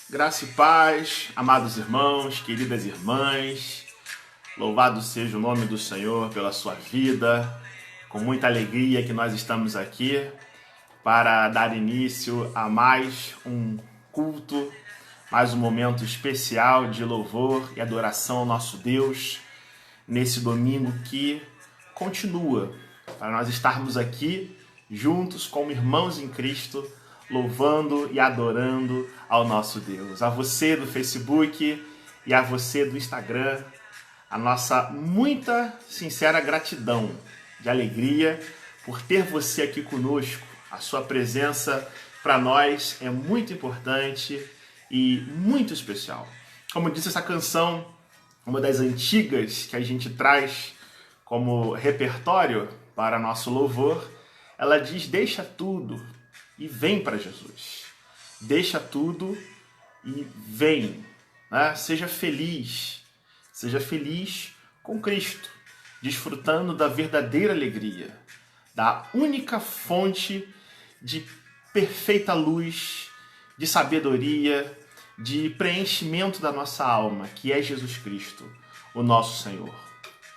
Graça e paz, amados irmãos, queridas irmãs, louvado seja o nome do Senhor pela sua vida. Com muita alegria que nós estamos aqui para dar início a mais um culto, mais um momento especial de louvor e adoração ao nosso Deus, nesse domingo que continua, para nós estarmos aqui juntos como irmãos em Cristo, louvando e adorando ao nosso Deus. A você do Facebook e a você do Instagram, a nossa muita sincera gratidão, de alegria por ter você aqui conosco. A sua presença para nós é muito importante e muito especial. Como disse essa canção, uma das antigas que a gente traz como repertório para nosso louvor, ela diz: deixa tudo e vem para Jesus. Deixa tudo e vem, né? Seja feliz com Cristo, desfrutando da verdadeira alegria, da única fonte de perfeita luz, de sabedoria, de preenchimento da nossa alma, que é Jesus Cristo, o nosso Senhor.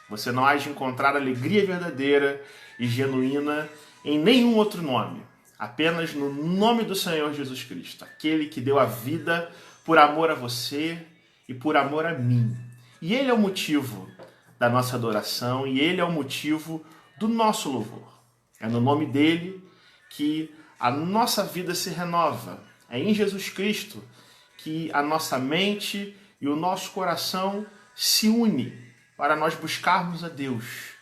Você não há de encontrar alegria verdadeira e genuína em nenhum outro nome, apenas no nome do Senhor Jesus Cristo, aquele que deu a vida por amor a você e por amor a mim. E Ele é o motivo da nossa adoração e Ele é o motivo do nosso louvor. É no nome dEle que a nossa vida se renova. É em Jesus Cristo que a nossa mente e o nosso coração se unem para nós buscarmos a Deus.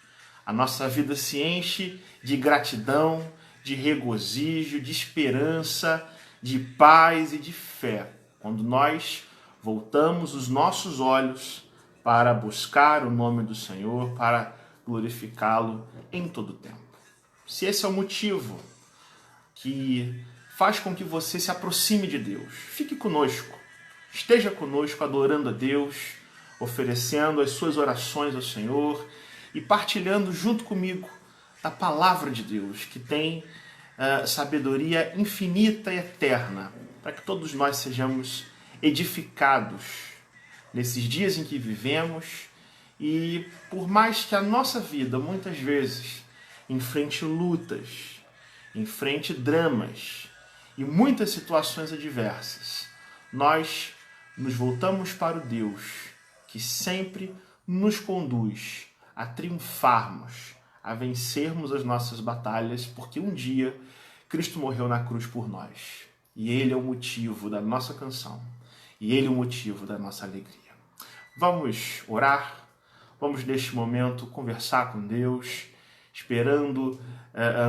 A nossa vida se enche de gratidão, de regozijo, de esperança, de paz e de fé, quando nós voltamos os nossos olhos para buscar o nome do Senhor, para glorificá-lo em todo o tempo. Se esse é o motivo que faz com que você se aproxime de Deus, fique conosco, esteja conosco adorando a Deus, oferecendo as suas orações ao Senhor e partilhando junto comigo da palavra de Deus, que tem sabedoria infinita e eterna, para que todos nós sejamos edificados nesses dias em que vivemos e por mais que a nossa vida muitas vezes enfrente lutas, enfrente dramas e muitas situações adversas, nós nos voltamos para o Deus que sempre nos conduz a triunfarmos, a vencermos as nossas batalhas, porque um dia Cristo morreu na cruz por nós. E Ele é o motivo da nossa canção. E Ele é o motivo da nossa alegria. Vamos orar, vamos neste momento conversar com Deus, esperando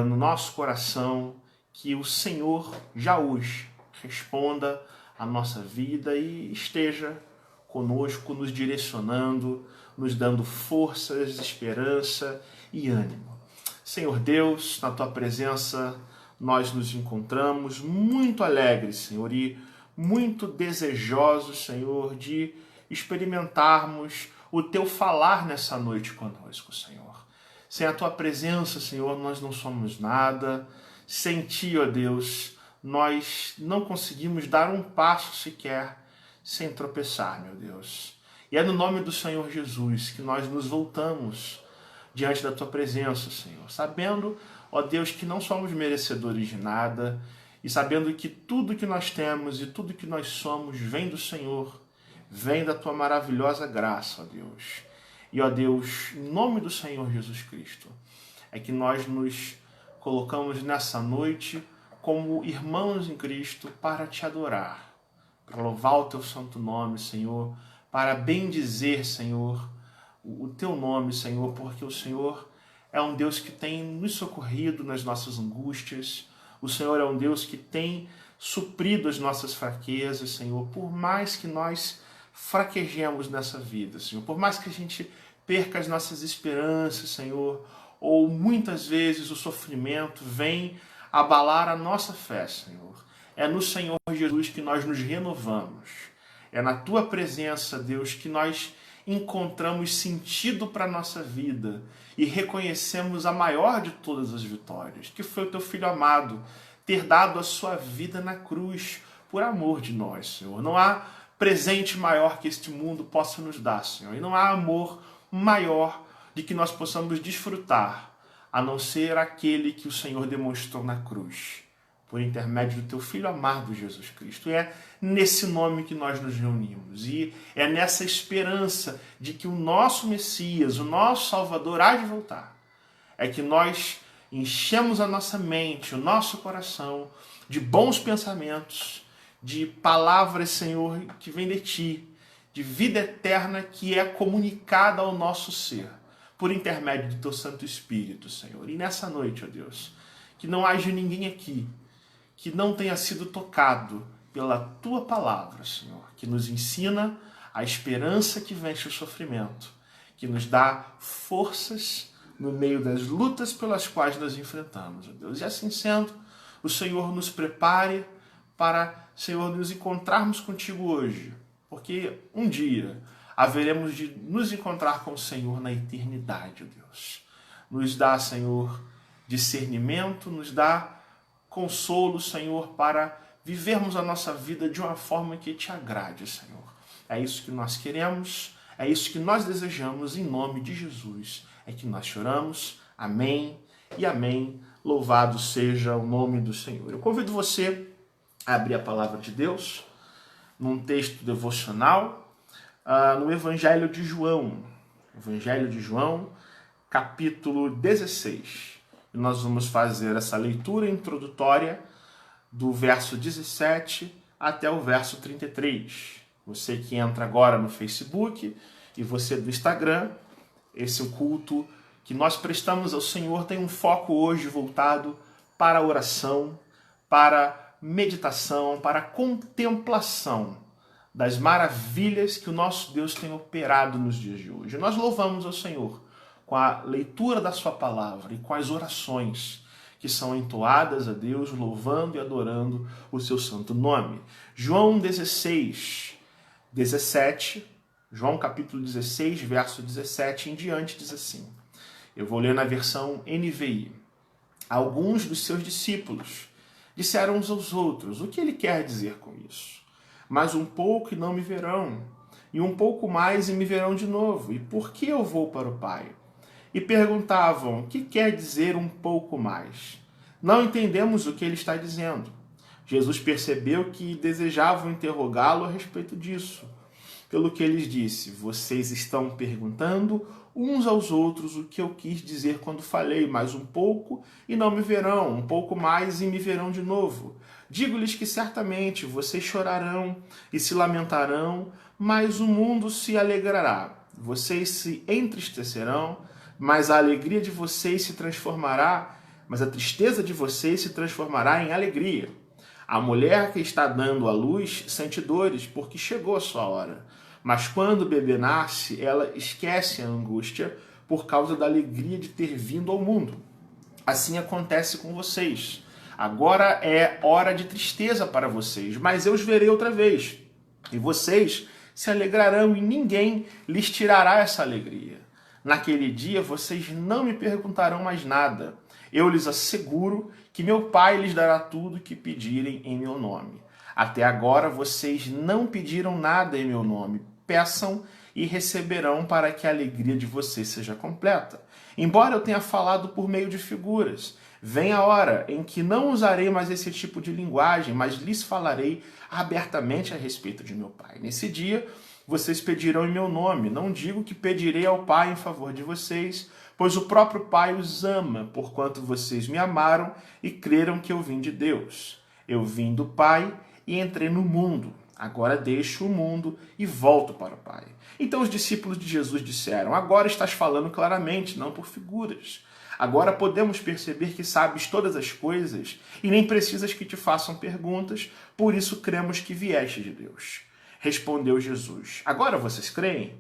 no nosso coração que o Senhor já hoje responda a nossa vida e esteja conosco, nos direcionando, nos dando forças, esperança e ânimo. Senhor Deus, na Tua presença nós nos encontramos muito alegres, Senhor, e muito desejosos, Senhor, de experimentarmos o Teu falar nessa noite conosco, Senhor. Sem a Tua presença, Senhor, nós não somos nada. Sem Ti, ó Deus, nós não conseguimos dar um passo sequer sem tropeçar, meu Deus. E é no nome do Senhor Jesus que nós nos voltamos diante da Tua presença, Senhor, sabendo, ó Deus, que não somos merecedores de nada e sabendo que tudo que nós temos e tudo que nós somos vem do Senhor, vem da Tua maravilhosa graça, ó Deus. E, ó Deus, em nome do Senhor Jesus Cristo, é que nós nos colocamos nessa noite como irmãos em Cristo para Te adorar, para louvar o teu santo nome, Senhor, para bendizer, Senhor, o teu nome, Senhor, porque o Senhor é um Deus que tem nos socorrido nas nossas angústias. O Senhor é um Deus que tem suprido as nossas fraquezas, Senhor, por mais que nós fraquejemos nessa vida, Senhor, por mais que a gente perca as nossas esperanças, Senhor, ou muitas vezes o sofrimento vem abalar a nossa fé, Senhor. É no Senhor Jesus que nós nos renovamos. É na Tua presença, Deus, que nós encontramos sentido para a nossa vida e reconhecemos a maior de todas as vitórias, que foi o Teu Filho amado ter dado a sua vida na cruz por amor de nós, Senhor. Não há presente maior que este mundo possa nos dar, Senhor, e não há amor maior de que nós possamos desfrutar, a não ser aquele que o Senhor demonstrou na cruz, por intermédio do Teu Filho amado Jesus Cristo. E é nesse nome que nós nos reunimos, e é nessa esperança de que o nosso Messias, o nosso Salvador, há de voltar, é que nós enchemos a nossa mente, o nosso coração, de bons pensamentos, de palavras, Senhor, que vêm de Ti, de vida eterna que é comunicada ao nosso ser, por intermédio do Teu Santo Espírito, Senhor. E nessa noite, ó Deus, que não haja ninguém aqui que não tenha sido tocado pela Tua palavra, Senhor, que nos ensina a esperança que vence o sofrimento, que nos dá forças no meio das lutas pelas quais nós enfrentamos, ó Deus. E assim sendo, o Senhor nos prepare para, Senhor, nos encontrarmos contigo hoje, porque um dia haveremos de nos encontrar com o Senhor na eternidade, ó Deus. Nos dá, Senhor, discernimento, nos dá consolo, Senhor, para vivermos a nossa vida de uma forma que te agrade, Senhor. É isso que nós queremos, é isso que nós desejamos, em nome de Jesus. É que nós choramos, amém e amém. Louvado seja o nome do Senhor. Eu convido você a abrir a palavra de Deus num texto devocional, no Evangelho de João. Evangelho de João, capítulo 16. E nós vamos fazer essa leitura introdutória do verso 17 até o verso 33. Você que entra agora no Facebook e você do Instagram, esse é o culto que nós prestamos ao Senhor, tem um foco hoje voltado para a oração, para meditação, para a contemplação das maravilhas que o nosso Deus tem operado nos dias de hoje. Nós louvamos ao Senhor com a leitura da sua palavra e com as orações que são entoadas a Deus, louvando e adorando o seu santo nome. João 16, 17, João capítulo 16, verso 17 em diante, diz assim. Eu vou ler na versão NVI. Alguns dos seus discípulos disseram uns aos outros, o que ele quer dizer com isso? Mas um pouco e não me verão, e um pouco mais e me verão de novo. E por que eu vou para o Pai? E perguntavam, o que quer dizer um pouco mais? Não entendemos o que ele está dizendo. Jesus percebeu que desejavam interrogá-lo a respeito disso. Pelo que ele disse, vocês estão perguntando uns aos outros o que eu quis dizer quando falei, mais um pouco e não me verão, um pouco mais e me verão de novo. Digo-lhes que certamente vocês chorarão e se lamentarão, mas o mundo se alegrará. Vocês se entristecerão, mas a alegria de vocês se transformará, mas a tristeza de vocês se transformará em alegria. A mulher que está dando à luz sente dores, porque chegou a sua hora. Mas quando o bebê nasce, ela esquece a angústia por causa da alegria de ter vindo ao mundo. Assim acontece com vocês. Agora é hora de tristeza para vocês, mas eu os verei outra vez. E vocês se alegrarão e ninguém lhes tirará essa alegria. Naquele dia vocês não me perguntarão mais nada. Eu lhes asseguro que meu Pai lhes dará tudo o que pedirem em meu nome. Até agora vocês não pediram nada em meu nome. Peçam e receberão para que a alegria de vocês seja completa. Embora eu tenha falado por meio de figuras, vem a hora em que não usarei mais esse tipo de linguagem, mas lhes falarei abertamente a respeito de meu Pai. Nesse dia, vocês pedirão em meu nome. Não digo que pedirei ao Pai em favor de vocês, pois o próprio Pai os ama, porquanto vocês me amaram e creram que eu vim de Deus. Eu vim do Pai e entrei no mundo. agora deixo o mundo e volto para o Pai. Então os discípulos de Jesus disseram, agora estás falando claramente, não por figuras. Agora podemos perceber que sabes todas as coisas e nem precisas que te façam perguntas, por isso cremos que vieste de Deus. Respondeu Jesus, agora vocês creem?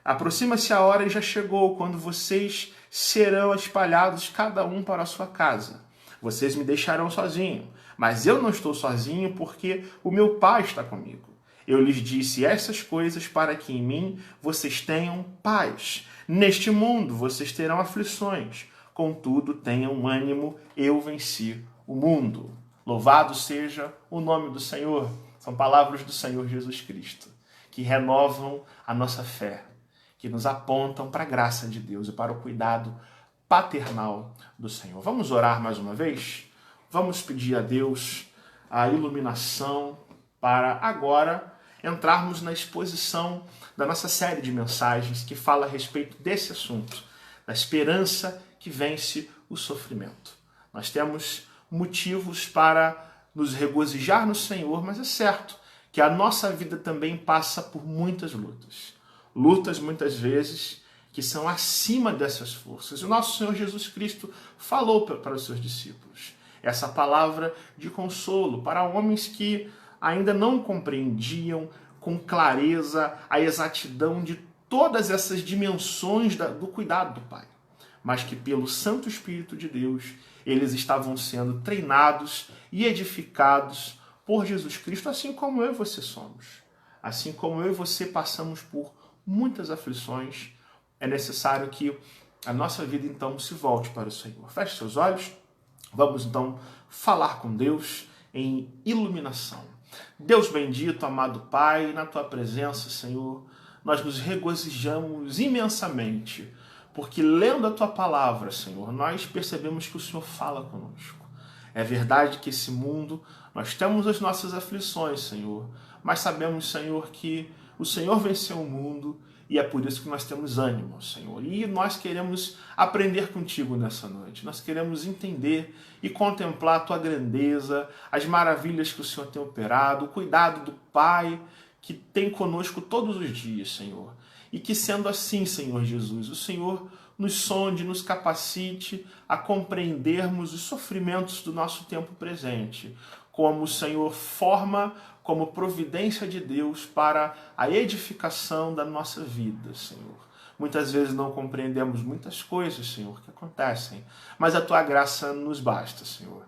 Aproxima-se a hora e já chegou, quando vocês serão espalhados cada um para a sua casa. Vocês me deixarão sozinho, mas eu não estou sozinho porque o meu Pai está comigo. Eu lhes disse essas coisas para que em mim vocês tenham paz. Neste mundo vocês terão aflições, contudo tenham ânimo, eu venci o mundo. Louvado seja o nome do Senhor. São palavras do Senhor Jesus Cristo, que renovam a nossa fé, que nos apontam para a graça de Deus e para o cuidado paternal do Senhor. Vamos orar mais uma vez? Vamos pedir a Deus a iluminação para agora entrarmos na exposição da nossa série de mensagens que fala a respeito desse assunto, da esperança que vence o sofrimento. Nós temos motivos para nos regozijar no Senhor, mas é certo que a nossa vida também passa por muitas lutas. Lutas, muitas vezes, que são acima dessas forças. O nosso Senhor Jesus Cristo falou para os seus discípulos essa palavra de consolo para homens que ainda não compreendiam com clareza a exatidão de todas essas dimensões do cuidado do Pai, mas que pelo Santo Espírito de Deus eles estavam sendo treinados e edificados por Jesus Cristo, assim como eu e você somos. Assim como eu e você passamos por muitas aflições, é necessário que a nossa vida então se volte para o Senhor. Feche seus olhos, vamos então falar com Deus em iluminação. Deus bendito, amado Pai, na tua presença, Senhor, nós nos regozijamos imensamente, porque lendo a tua palavra, Senhor, nós percebemos que o Senhor fala conosco. É verdade que esse mundo, nós temos as nossas aflições, Senhor, mas sabemos, Senhor, que o Senhor venceu o mundo e é por isso que nós temos ânimo, Senhor. E nós queremos aprender contigo nessa noite. Nós queremos entender e contemplar a tua grandeza, as maravilhas que o Senhor tem operado, o cuidado do Pai que tem conosco todos os dias, Senhor. E que sendo assim, Senhor Jesus, o Senhor nos sonde, nos capacite a compreendermos os sofrimentos do nosso tempo presente, como o Senhor forma, como providência de Deus para a edificação da nossa vida, Senhor. Muitas vezes não compreendemos muitas coisas, Senhor, que acontecem, mas a tua graça nos basta, Senhor.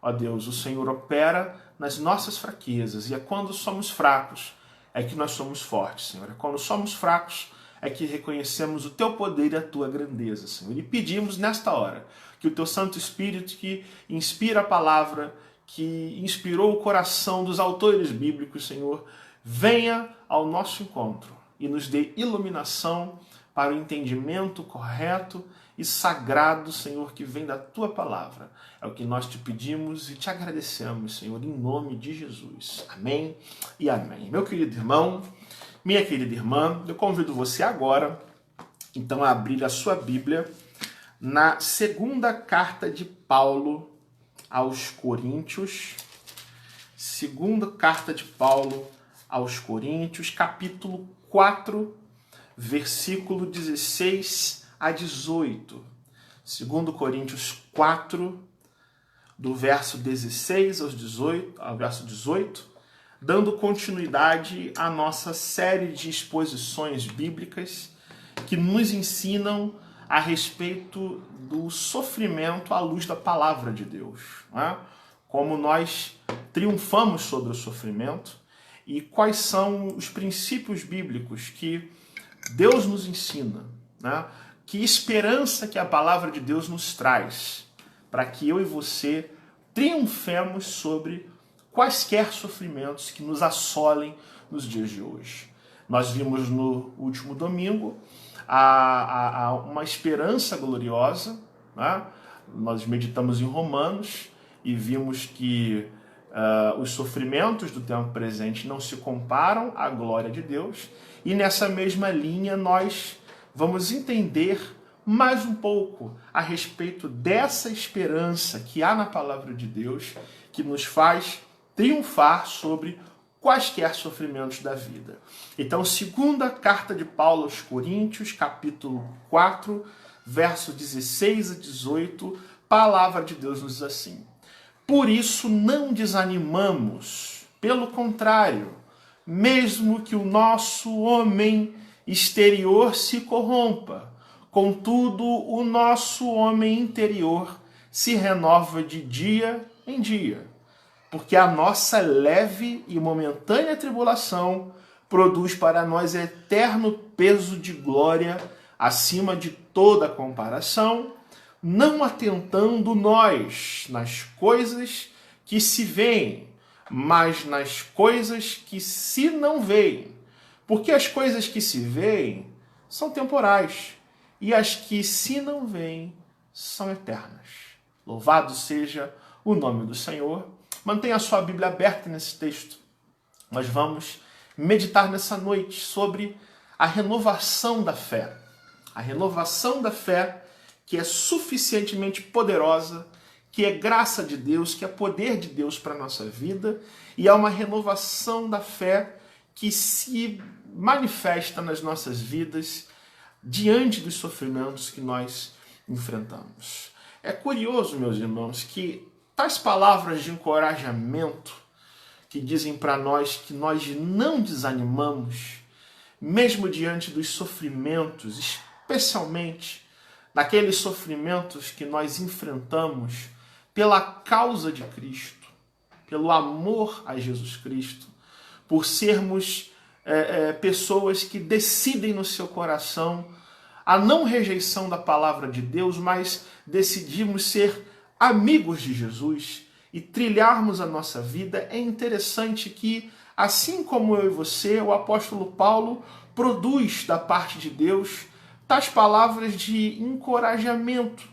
Ó Deus, o Senhor opera nas nossas fraquezas, e é quando somos fracos é que nós somos fortes, Senhor. É quando somos fracos é que reconhecemos o teu poder e a tua grandeza, Senhor. E pedimos nesta hora que o teu Santo Espírito, que inspira a palavra, que inspirou o coração dos autores bíblicos, Senhor, venha ao nosso encontro e nos dê iluminação para o entendimento correto e sagrado, Senhor, que vem da tua palavra. É o que nós te pedimos e te agradecemos, Senhor, em nome de Jesus. Amém e amém. Meu querido irmão, minha querida irmã, eu convido você agora, então, a abrir a sua Bíblia na segunda carta de Paulo aos Coríntios, segunda carta de Paulo aos Coríntios, capítulo 4, versículo 16 a 18. 2 Coríntios 4, do verso 16 ao verso 18, dando continuidade à nossa série de exposições bíblicas que nos ensinam a respeito do sofrimento à luz da palavra de Deus, né? Como nós triunfamos sobre o sofrimento e quais são os princípios bíblicos que Deus nos ensina, né? Que esperança que a palavra de Deus nos traz para que eu e você triunfemos sobre quaisquer sofrimentos que nos assolem nos dias de hoje. Nós vimos no último domingo uma esperança gloriosa, né? Nós meditamos em Romanos e vimos que os sofrimentos do tempo presente não se comparam à glória de Deus, e nessa mesma linha nós vamos entender mais um pouco a respeito dessa esperança que há na palavra de Deus, que nos faz triunfar sobre quaisquer sofrimentos da vida. Então, segunda carta de Paulo aos Coríntios, capítulo 4, verso 16 a 18, palavra de Deus nos diz assim: por isso não desanimamos, pelo contrário, mesmo que o nosso homem exterior se corrompa, contudo o nosso homem interior se renova de dia em dia, porque a nossa leve e momentânea tribulação produz para nós eterno peso de glória acima de toda comparação, não atentando nós nas coisas que se veem, mas nas coisas que se não veem. Porque as coisas que se veem são temporais, e as que se não veem são eternas. Louvado seja o nome do Senhor. Mantenha a sua Bíblia aberta nesse texto. Nós vamos meditar nessa noite sobre a renovação da fé. A renovação da fé que é suficientemente poderosa, que é graça de Deus, que é poder de Deus para a nossa vida, e é uma renovação da fé que se manifesta nas nossas vidas diante dos sofrimentos que nós enfrentamos. É curioso, meus irmãos, que tais palavras de encorajamento que dizem para nós que nós não desanimamos, mesmo diante dos sofrimentos, especialmente naqueles sofrimentos que nós enfrentamos pela causa de Cristo, pelo amor a Jesus Cristo, por sermos pessoas que decidem no seu coração a não rejeição da palavra de Deus, mas decidimos ser amigos de Jesus e trilharmos a nossa vida. É interessante que, assim como eu e você, o apóstolo Paulo produz da parte de Deus tais palavras de encorajamento,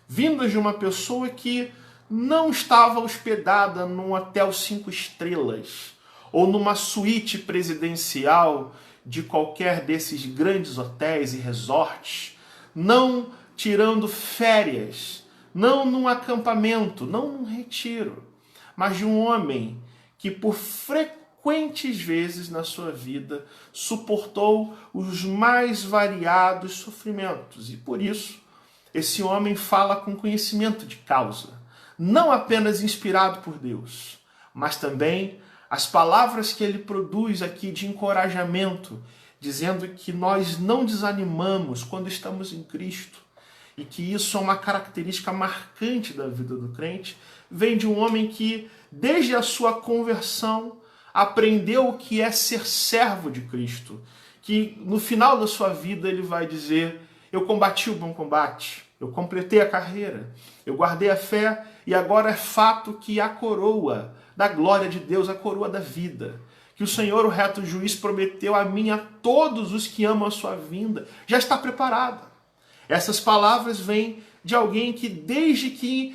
vindas de uma pessoa que não estava hospedada num hotel 5 estrelas ou numa suíte presidencial de qualquer desses grandes hotéis e resorts, não tirando férias, não num acampamento, não num retiro, mas de um homem que por frequentes vezes na sua vida suportou os mais variados sofrimentos. E por isso, esse homem fala com conhecimento de causa, não apenas inspirado por Deus, mas também as palavras que ele produz aqui de encorajamento, dizendo que nós não desanimamos quando estamos em Cristo, e que isso é uma característica marcante da vida do crente, vem de um homem que, desde a sua conversão, aprendeu o que é ser servo de Cristo, que no final da sua vida ele vai dizer: eu combati o bom combate, eu completei a carreira, eu guardei a fé, e agora é fato que a coroa da glória de Deus, a coroa da vida, que o Senhor, o reto juiz, prometeu a mim, a todos os que amam a sua vinda, já está preparada. Essas palavras vêm de alguém que, desde que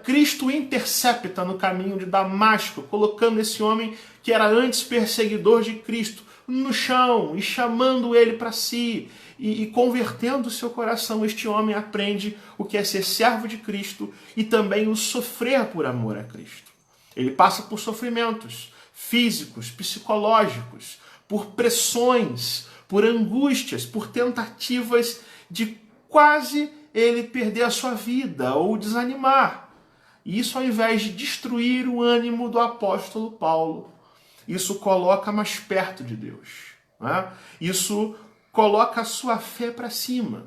Cristo intercepta no caminho de Damasco, colocando esse homem que era antes perseguidor de Cristo no chão e chamando ele para si e convertendo o seu coração, este homem aprende o que é ser servo de Cristo e também o sofrer por amor a Cristo. Ele passa por sofrimentos físicos, psicológicos, por pressões, por angústias, por tentativas de quase ele perder a sua vida ou desanimar. E isso, ao invés de destruir o ânimo do apóstolo Paulo, isso coloca mais perto de Deus, né? Isso coloca a sua fé para cima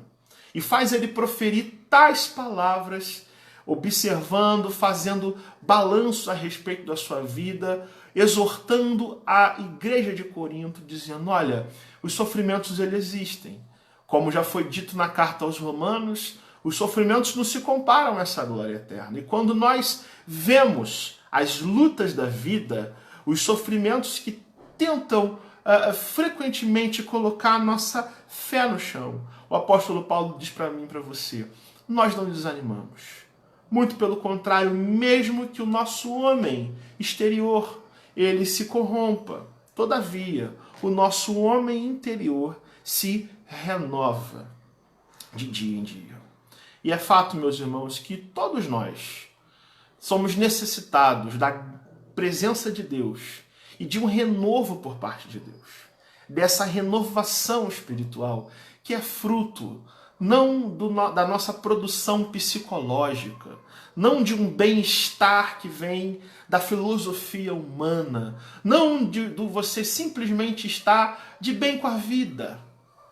e faz ele proferir tais palavras, observando, fazendo balanços a respeito da sua vida, exortando a igreja de Corinto, dizendo: olha, os sofrimentos eles existem. Como já foi dito na carta aos Romanos, os sofrimentos não se comparam a essa glória eterna. E quando nós vemos as lutas da vida, os sofrimentos que tentam frequentemente colocar a nossa fé no chão, o apóstolo Paulo diz para mim e para você: nós não desanimamos. Muito pelo contrário, mesmo que o nosso homem exterior ele se corrompa, todavia, o nosso homem interior se renova de dia em dia. E é fato, meus irmãos, que todos nós somos necessitados da presença de Deus e de um renovo por parte de Deus. Dessa renovação espiritual que é fruto não da nossa produção psicológica, não de um bem-estar que vem da filosofia humana, não do você simplesmente estar de bem com a vida,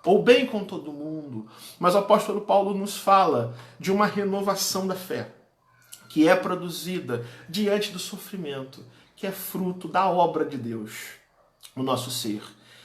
ou bem com todo mundo, mas o apóstolo Paulo nos fala de uma renovação da fé, que é produzida diante do sofrimento, que é fruto da obra de Deus no nosso ser,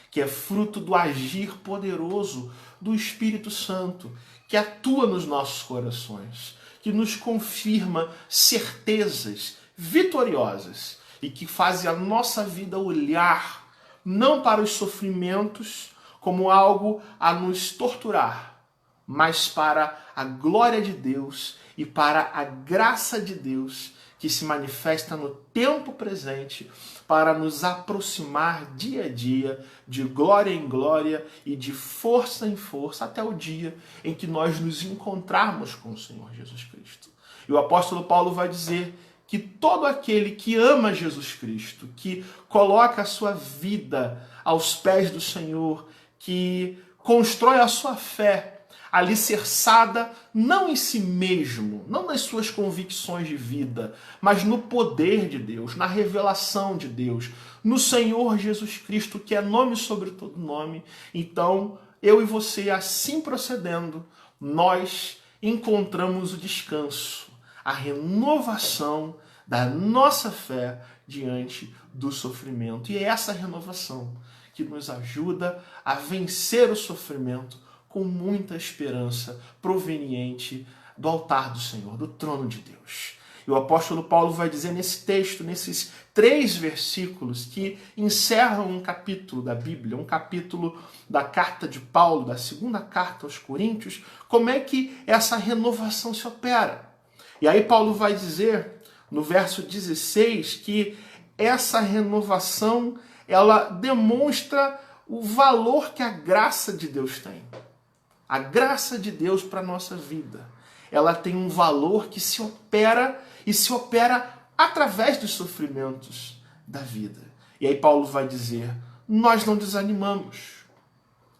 que é fruto do agir poderoso do Espírito Santo, que atua nos nossos corações, que nos confirma certezas vitoriosas e que faz a nossa vida olhar não para os sofrimentos como algo a nos torturar, mas para a glória de Deus e para a graça de Deus que se manifesta no tempo presente para nos aproximar dia a dia de glória em glória e de força em força até o dia em que nós nos encontrarmos com o Senhor Jesus Cristo. E o apóstolo Paulo vai dizer que todo aquele que ama Jesus Cristo, que coloca a sua vida aos pés do Senhor, que constrói a sua fé alicerçada não em si mesmo, não nas suas convicções de vida, mas no poder de Deus, na revelação de Deus, no Senhor Jesus Cristo, que é nome sobre todo nome. Então, eu e você, assim procedendo, nós encontramos o descanso, a renovação da nossa fé diante do sofrimento. E é essa renovação que nos ajuda a vencer o sofrimento com muita esperança proveniente do altar do Senhor, do trono de Deus. E o apóstolo Paulo vai dizer nesse texto, nesses 3 versículos que encerram um capítulo da Bíblia, um capítulo da carta de Paulo, da segunda carta aos Coríntios, como é que essa renovação se opera. E aí Paulo vai dizer, no verso 16, que essa renovação, ela demonstra o valor que a graça de Deus tem. A graça de Deus para a nossa vida, ela tem um valor que se opera e se opera através dos sofrimentos da vida. E aí Paulo vai dizer, nós não desanimamos.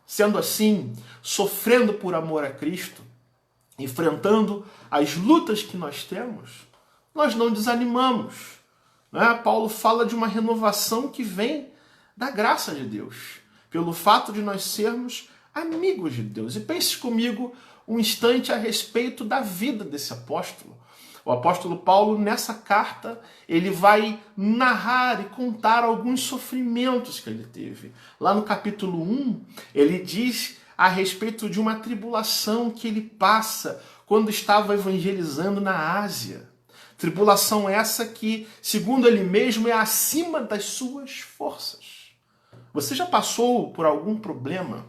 Sendo assim, sofrendo por amor a Cristo, enfrentando as lutas que nós temos, nós não desanimamos. Né? Paulo fala de uma renovação que vem da graça de Deus, pelo fato de nós sermos amigos de Deus. E pense comigo um instante a respeito da vida desse apóstolo. O apóstolo Paulo, nessa carta, ele vai narrar e contar alguns sofrimentos que ele teve. Lá no capítulo 1, ele diz a respeito de uma tribulação que ele passa quando estava evangelizando na Ásia. Tribulação essa que, segundo ele mesmo, é acima das suas forças. Você já passou por algum problema,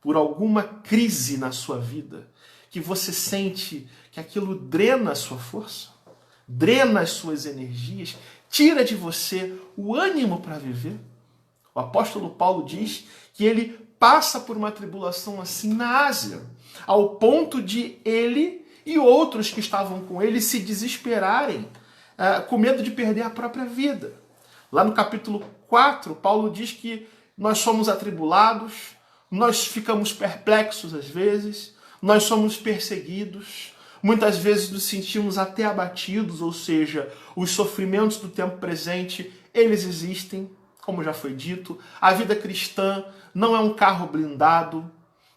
por alguma crise na sua vida, que você sente que aquilo drena a sua força, drena as suas energias, tira de você o ânimo para viver? O apóstolo Paulo diz que ele passa por uma tribulação assim na Ásia, ao ponto de ele e outros que estavam com ele se desesperarem, com medo de perder a própria vida. Lá no capítulo 4, Paulo diz que nós somos atribulados, nós ficamos perplexos às vezes, nós somos perseguidos, muitas vezes nos sentimos até abatidos, ou seja, os sofrimentos do tempo presente, eles existem, como já foi dito. A vida cristã não é um carro blindado,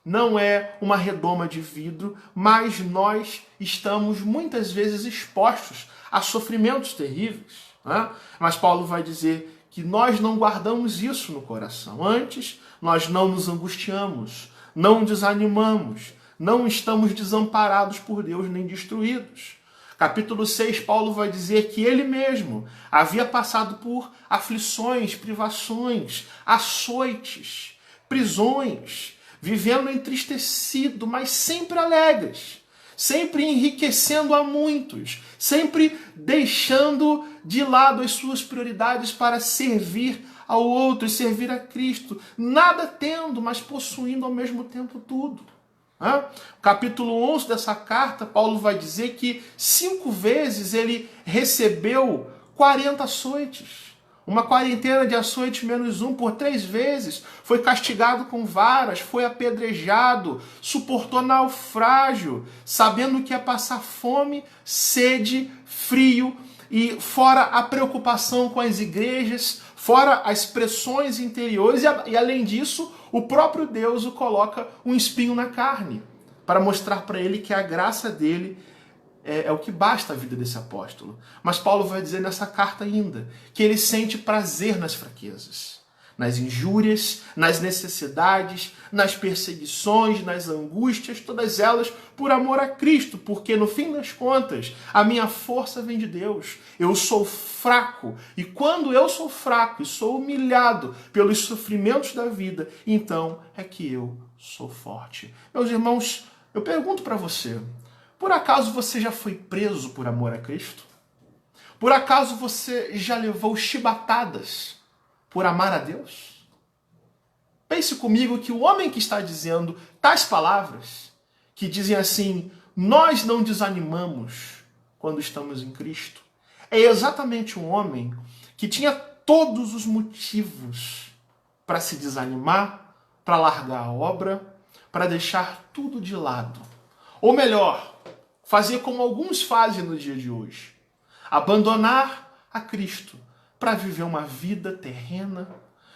não é uma redoma de vidro, mas nós estamos muitas vezes expostos a sofrimentos terríveis. Né? Mas Paulo vai dizer que nós não guardamos isso no coração. Antes, nós não nos angustiamos, não desanimamos, não estamos desamparados por Deus nem destruídos. Capítulo 6, Paulo vai dizer que ele mesmo havia passado por aflições, privações, açoites, prisões, vivendo entristecido, mas sempre alegres, sempre enriquecendo a muitos, sempre deixando de lado as suas prioridades para servir ao outro e servir a Cristo, nada tendo, mas possuindo ao mesmo tempo tudo. Capítulo 11 dessa carta, Paulo vai dizer que 5 vezes ele recebeu 40 açoites, uma quarentena de açoite menos um por 3 vezes, foi castigado com varas, foi apedrejado, suportou naufrágio, sabendo que ia passar fome, sede, frio, e fora a preocupação com as igrejas, fora as pressões interiores, e além disso, o próprio Deus o coloca um espinho na carne, para mostrar para ele que a graça dele é o que basta a vida desse apóstolo. Mas Paulo vai dizer nessa carta ainda que ele sente prazer nas fraquezas, nas injúrias, nas necessidades, nas perseguições, nas angústias, todas elas por amor a Cristo, porque no fim das contas a minha força vem de Deus. Eu sou fraco, e quando eu sou fraco e sou humilhado pelos sofrimentos da vida, então é que eu sou forte. Meus irmãos, eu pergunto para você, por acaso você já foi preso por amor a Cristo? Por acaso você já levou chibatadas por amar a Deus? Pense comigo que o homem que está dizendo tais palavras, que dizem assim, nós não desanimamos quando estamos em Cristo, é exatamente um homem que tinha todos os motivos para se desanimar, para largar a obra, para deixar tudo de lado. Ou melhor, fazer como alguns fazem no dia de hoje. Abandonar a Cristo para viver uma vida terrena,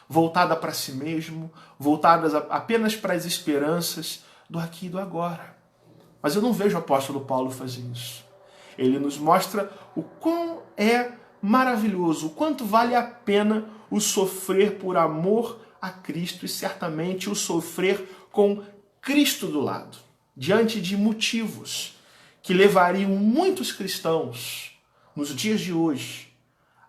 voltada para si mesmo, voltada apenas para as esperanças do aqui e do agora. Mas eu não vejo o apóstolo Paulo fazer isso. Ele nos mostra o quão é maravilhoso, o quanto vale a pena o sofrer por amor a Cristo e certamente o sofrer com Cristo do lado, diante de motivos que levariam muitos cristãos, nos dias de hoje,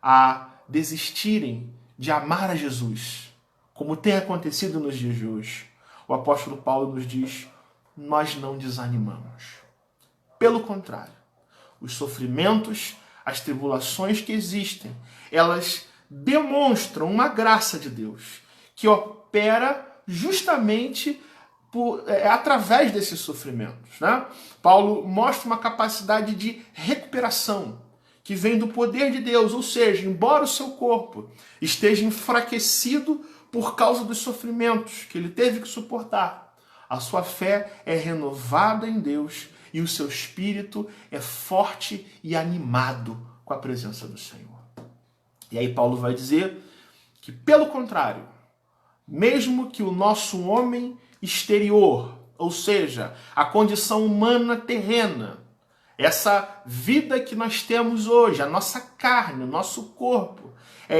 a desistirem de amar a Jesus, como tem acontecido nos dias de hoje. O apóstolo Paulo nos diz, nós não desanimamos. Pelo contrário, os sofrimentos, as tribulações que existem, elas demonstram uma graça de Deus, que opera justamente através desses sofrimentos, né? Paulo mostra uma capacidade de recuperação que vem do poder de Deus, ou seja, embora o seu corpo esteja enfraquecido por causa dos sofrimentos que ele teve que suportar, a sua fé é renovada em Deus e o seu espírito é forte e animado com a presença do Senhor. E aí Paulo vai dizer que, pelo contrário, mesmo que o nosso homem exterior, ou seja, a condição humana terrena, essa vida que nós temos hoje, a nossa carne, o nosso corpo,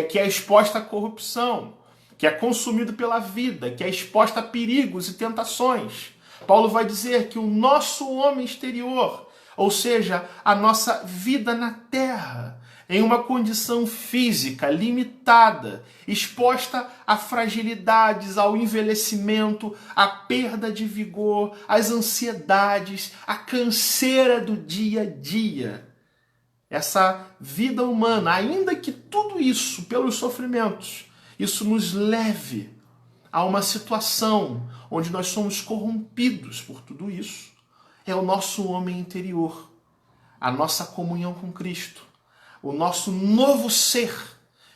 que é exposta à corrupção, que é consumido pela vida, que é exposta a perigos e tentações. Paulo vai dizer que o nosso homem exterior, ou seja, a nossa vida na terra, em uma condição física limitada, exposta a fragilidades, ao envelhecimento, à perda de vigor, às ansiedades, à canseira do dia a dia. Essa vida humana, ainda que tudo isso, pelos sofrimentos, isso nos leve a uma situação onde nós somos corrompidos por tudo isso, é o nosso homem interior, a nossa comunhão com Cristo, o nosso novo ser,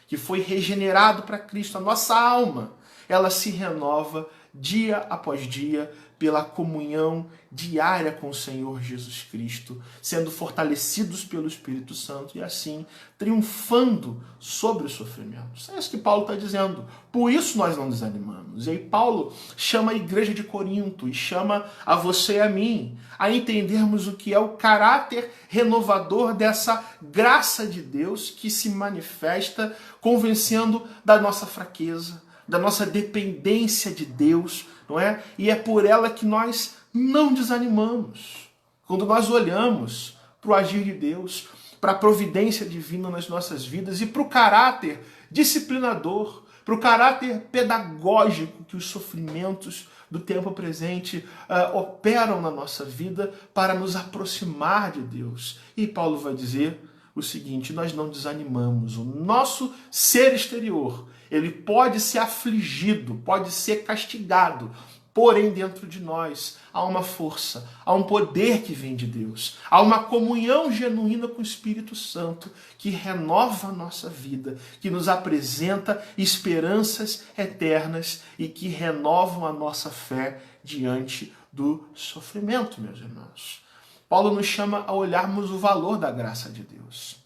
que foi regenerado para Cristo, a nossa alma, ela se renova dia após dia pela comunhão diária com o Senhor Jesus Cristo, sendo fortalecidos pelo Espírito Santo e assim triunfando sobre os sofrimentos. É isso que Paulo está dizendo. Por isso nós não desanimamos. E aí Paulo chama a igreja de Corinto e chama a você e a mim a entendermos o que é o caráter renovador dessa graça de Deus que se manifesta convencendo da nossa fraqueza, da nossa dependência de Deus, não é? E é por ela que nós não desanimamos. Quando nós olhamos para o agir de Deus, para a providência divina nas nossas vidas e para o caráter disciplinador, para o caráter pedagógico que os sofrimentos do tempo presente operam na nossa vida para nos aproximar de Deus. E Paulo vai dizer o seguinte, nós não desanimamos. O nosso ser exterior, ele pode ser afligido, pode ser castigado, Porém, dentro de nós há uma força, há um poder que vem de Deus, há uma comunhão genuína com o Espírito Santo que renova a nossa vida, que nos apresenta esperanças eternas e que renovam a nossa fé diante do sofrimento, meus irmãos. Paulo nos chama a olharmos o valor da graça de Deus.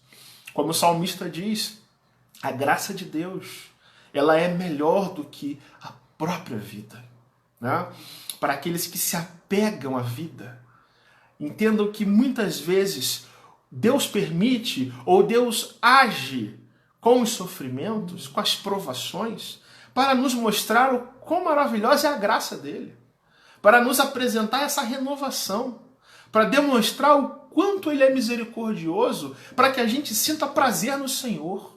Como o salmista diz, a graça de Deus, ela é melhor do que a própria vida. Né? Para aqueles que se apegam à vida, entendam que muitas vezes Deus permite ou Deus age com os sofrimentos, com as provações, para nos mostrar o quão maravilhosa é a graça dele, para nos apresentar essa renovação, para demonstrar o quanto ele é misericordioso, para que a gente sinta prazer no Senhor.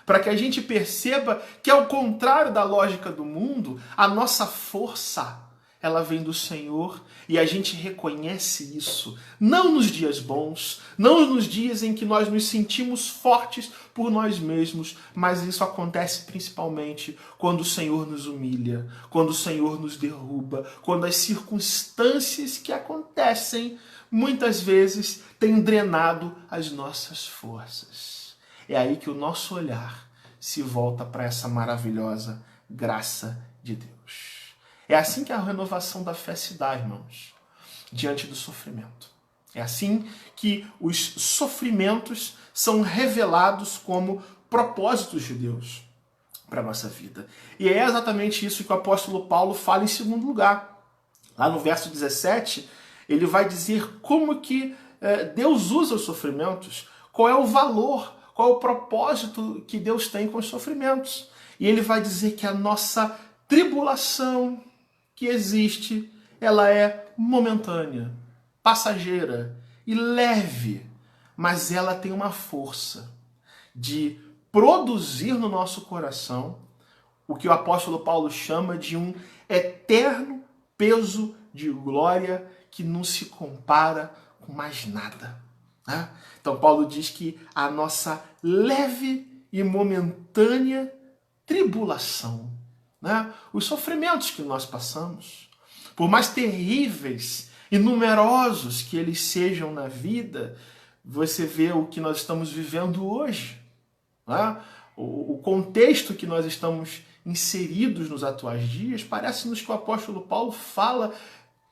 Para que a gente perceba que, ao contrário da lógica do mundo, a nossa força, ela vem do Senhor e a gente reconhece isso. Não nos dias bons, não nos dias em que nós nos sentimos fortes por nós mesmos, mas isso acontece principalmente quando o Senhor nos humilha, quando o Senhor nos derruba, quando as circunstâncias que acontecem, muitas vezes, têm drenado as nossas forças. É aí que o nosso olhar se volta para essa maravilhosa graça de Deus. É assim que a renovação da fé se dá, irmãos, diante do sofrimento. É assim que os sofrimentos são revelados como propósitos de Deus para a nossa vida. E é exatamente isso que o apóstolo Paulo fala em segundo lugar. Lá no verso 17, ele vai dizer como que Deus usa os sofrimentos, qual é o valor, qual é o propósito que Deus tem com os sofrimentos. E ele vai dizer que a nossa tribulação que existe, ela é momentânea, passageira e leve, mas ela tem uma força de produzir no nosso coração o que o apóstolo Paulo chama de um eterno peso de glória que não se compara com mais nada. Né? Então Paulo diz que a nossa leve e momentânea tribulação, né? Os sofrimentos que nós passamos, por mais terríveis e numerosos que eles sejam na vida, você vê o que nós estamos vivendo hoje. Né? O contexto que nós estamos inseridos nos atuais dias, parece-nos que o apóstolo Paulo fala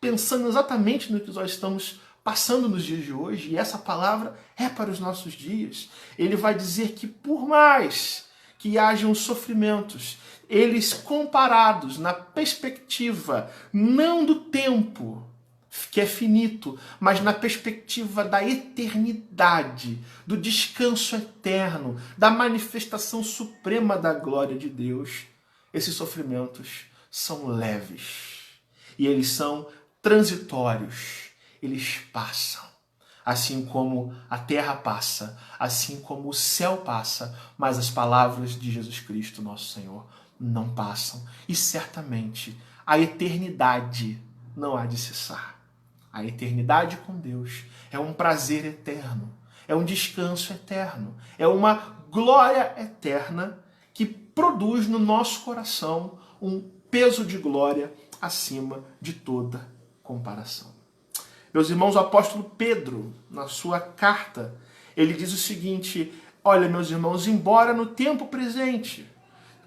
pensando exatamente no que nós estamos passando nos dias de hoje, e essa palavra é para os nossos dias. Ele vai dizer que por mais que hajam sofrimentos, eles comparados na perspectiva não do tempo, que é finito, mas na perspectiva da eternidade, do descanso eterno, da manifestação suprema da glória de Deus, esses sofrimentos são leves e eles são transitórios. Eles passam, assim como a terra passa, assim como o céu passa, mas as palavras de Jesus Cristo, nosso Senhor, não passam. E certamente a eternidade não há de cessar. A eternidade com Deus é um prazer eterno, é um descanso eterno, é uma glória eterna que produz no nosso coração um peso de glória acima de toda comparação. Meus irmãos, o apóstolo Pedro, na sua carta, ele diz o seguinte: olha, meus irmãos, embora no tempo presente,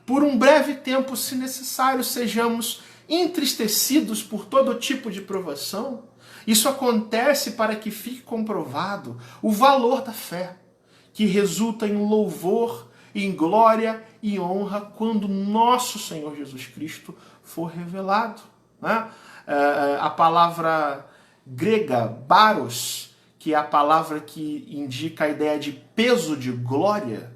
por um breve tempo, se necessário, sejamos entristecidos por todo tipo de provação, isso acontece para que fique comprovado o valor da fé, que resulta em louvor, em glória e honra quando nosso Senhor Jesus Cristo for revelado. Né? A palavra grega, baros, que é a palavra que indica a ideia de peso de glória,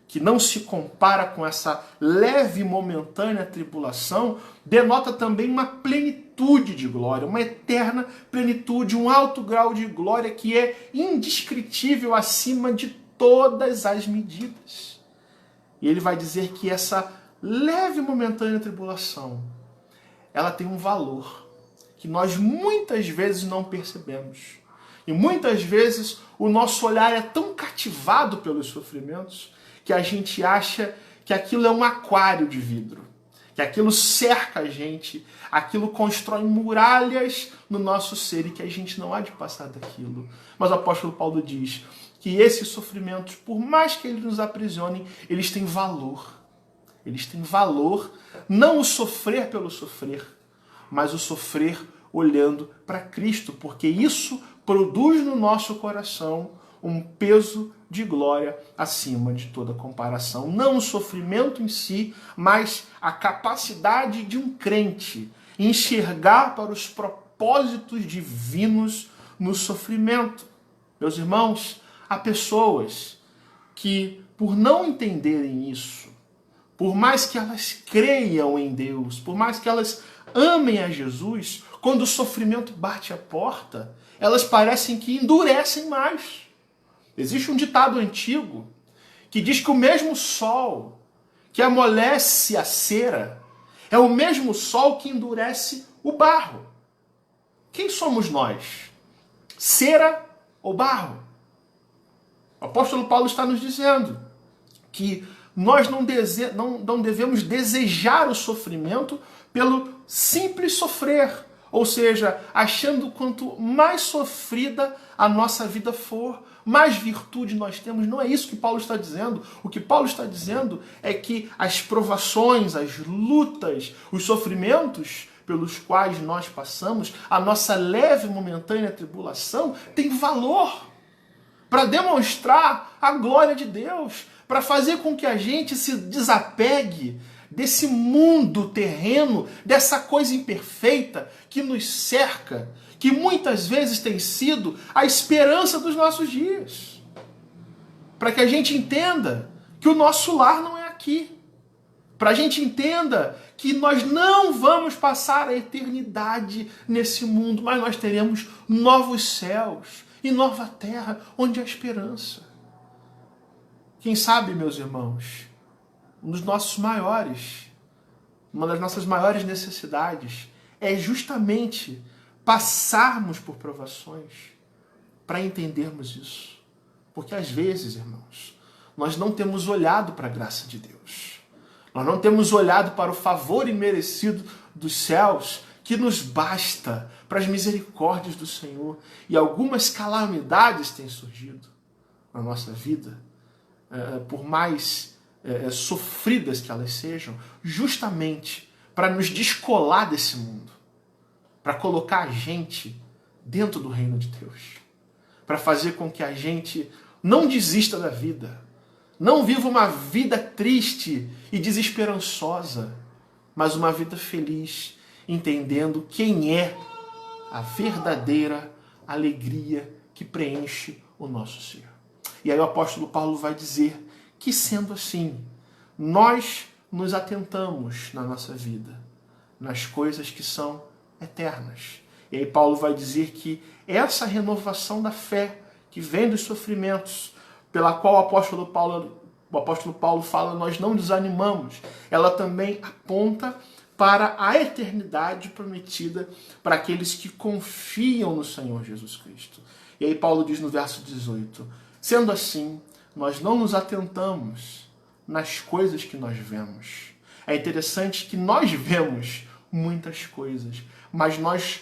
que não se compara com essa leve e momentânea tribulação, denota também uma plenitude de glória, uma eterna plenitude, um alto grau de glória que é indescritível acima de todas as medidas. E ele vai dizer que essa leve e momentânea tribulação, ela tem um valor que nós muitas vezes não percebemos. E muitas vezes o nosso olhar é tão cativado pelos sofrimentos que a gente acha que aquilo é um aquário de vidro, que aquilo cerca a gente, aquilo constrói muralhas no nosso ser e que a gente não há de passar daquilo. Mas o apóstolo Paulo diz que esses sofrimentos, por mais que eles nos aprisionem, eles têm valor. Eles têm valor, não o sofrer pelo sofrer, mas o sofrer olhando para Cristo, porque isso produz no nosso coração um peso de glória acima de toda comparação. Não o sofrimento em si, mas a capacidade de um crente enxergar para os propósitos divinos no sofrimento. Meus irmãos, há pessoas que, por não entenderem isso, por mais que elas creiam em Deus, por mais que elas amem a Jesus, quando o sofrimento bate a porta, elas parecem que endurecem mais. Existe um ditado antigo que diz que o mesmo sol que amolece a cera é o mesmo sol que endurece o barro. Quem somos nós? Cera ou barro? O apóstolo Paulo está nos dizendo que nós não devemos desejar o sofrimento pelo simples sofrer, ou seja, achando quanto mais sofrida a nossa vida for, mais virtude nós temos. Não é isso que Paulo está dizendo. O que Paulo está dizendo é que as provações, as lutas, os sofrimentos pelos quais nós passamos, a nossa leve e momentânea tribulação, tem valor para demonstrar a glória de Deus, para fazer com que a gente se desapegue desse mundo terreno, dessa coisa imperfeita que nos cerca, que muitas vezes tem sido a esperança dos nossos dias. Para que a gente entenda que o nosso lar não é aqui. Para a gente entenda que nós não vamos passar a eternidade nesse mundo, mas nós teremos novos céus e nova terra, onde há esperança. Quem sabe, meus irmãos, uma das nossas maiores necessidades é justamente passarmos por provações para entendermos isso. Porque às vezes, irmãos, nós não temos olhado para a graça de Deus. Nós não temos olhado para o favor imerecido dos céus que nos basta, para as misericórdias do Senhor. E algumas calamidades têm surgido na nossa vida, por mais sofridas que elas sejam, justamente para nos descolar desse mundo, para colocar a gente dentro do reino de Deus, para fazer com que a gente não desista da vida, não viva uma vida triste e desesperançosa, mas uma vida feliz, entendendo quem é a verdadeira alegria que preenche o nosso ser. E aí o apóstolo Paulo vai dizer que, sendo assim, nós nos atentamos na nossa vida, nas coisas que são eternas. E aí Paulo vai dizer que essa renovação da fé que vem dos sofrimentos, pela qual o apóstolo Paulo fala, nós não desanimamos, ela também aponta para a eternidade prometida para aqueles que confiam no Senhor Jesus Cristo. E aí Paulo diz no verso 18, sendo assim, nós não nos atentamos nas coisas que nós vemos. É interessante que nós vemos muitas coisas, mas nós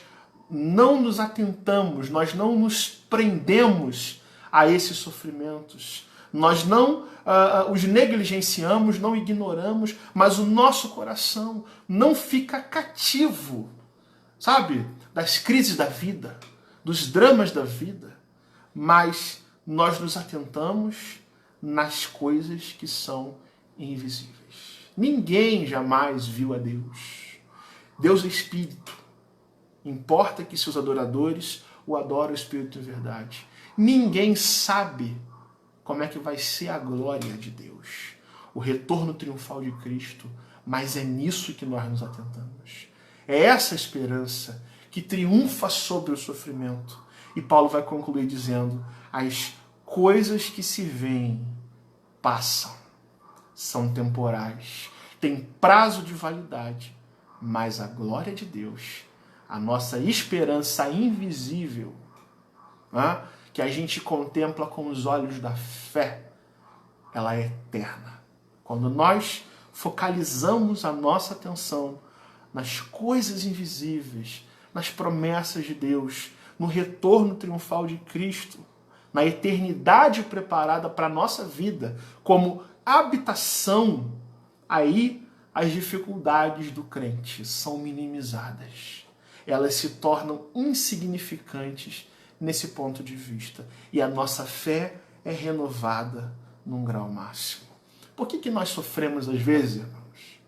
não nos atentamos, nós não nos prendemos a esses sofrimentos. Nós não os negligenciamos, não ignoramos, mas o nosso coração não fica cativo, sabe, das crises da vida, dos dramas da vida, mas nós nos atentamos nas coisas que são invisíveis. Ninguém jamais viu a Deus. Deus é Espírito. Importa que seus adoradores o adorem o Espírito em verdade. Ninguém sabe como é que vai ser a glória de Deus, o retorno triunfal de Cristo, mas é nisso que nós nos atentamos. É essa esperança que triunfa sobre o sofrimento. E Paulo vai concluir dizendo, as coisas que se veem passam, são temporais, têm prazo de validade, mas a glória de Deus, a nossa esperança invisível, que a gente contempla com os olhos da fé, ela é eterna. Quando nós focalizamos a nossa atenção nas coisas invisíveis, nas promessas de Deus, no retorno triunfal de Cristo, na eternidade preparada para a nossa vida como habitação, aí as dificuldades do crente são minimizadas. Elas se tornam insignificantes nesse ponto de vista. E a nossa fé é renovada num grau máximo. Por que nós sofremos às vezes, irmãos?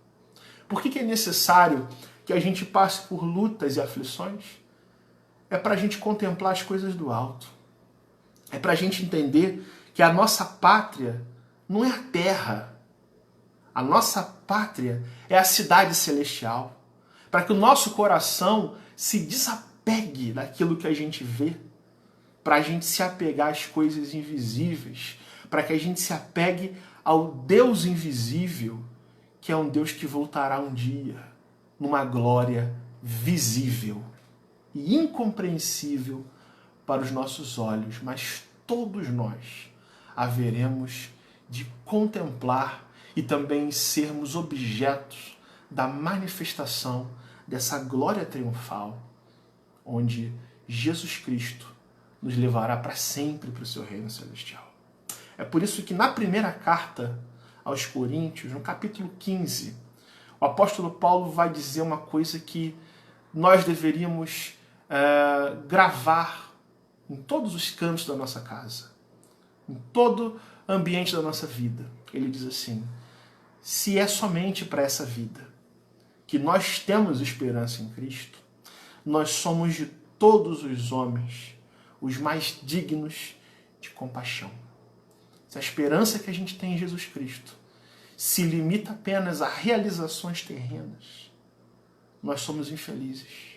Por que é necessário que a gente passe por lutas e aflições? É para a gente contemplar as coisas do alto. É para a gente entender que a nossa pátria não é a terra. A nossa pátria é a cidade celestial. Para que o nosso coração se desapegue daquilo que a gente vê. Para a gente se apegar às coisas invisíveis. Para que a gente se apegue ao Deus invisível, que é um Deus que voltará um dia numa glória visível e incompreensível para os nossos olhos, mas todos nós haveremos de contemplar e também sermos objetos da manifestação dessa glória triunfal, onde Jesus Cristo nos levará para sempre para o seu reino celestial. É por isso que na primeira carta aos Coríntios, no capítulo 15, o apóstolo Paulo vai dizer uma coisa que nós deveríamos gravar em todos os cantos da nossa casa, em todo ambiente da nossa vida. Ele diz assim: se é somente para essa vida que nós temos esperança em Cristo, nós somos de todos os homens os mais dignos de compaixão. Se a esperança que a gente tem em Jesus Cristo se limita apenas a realizações terrenas, nós somos infelizes.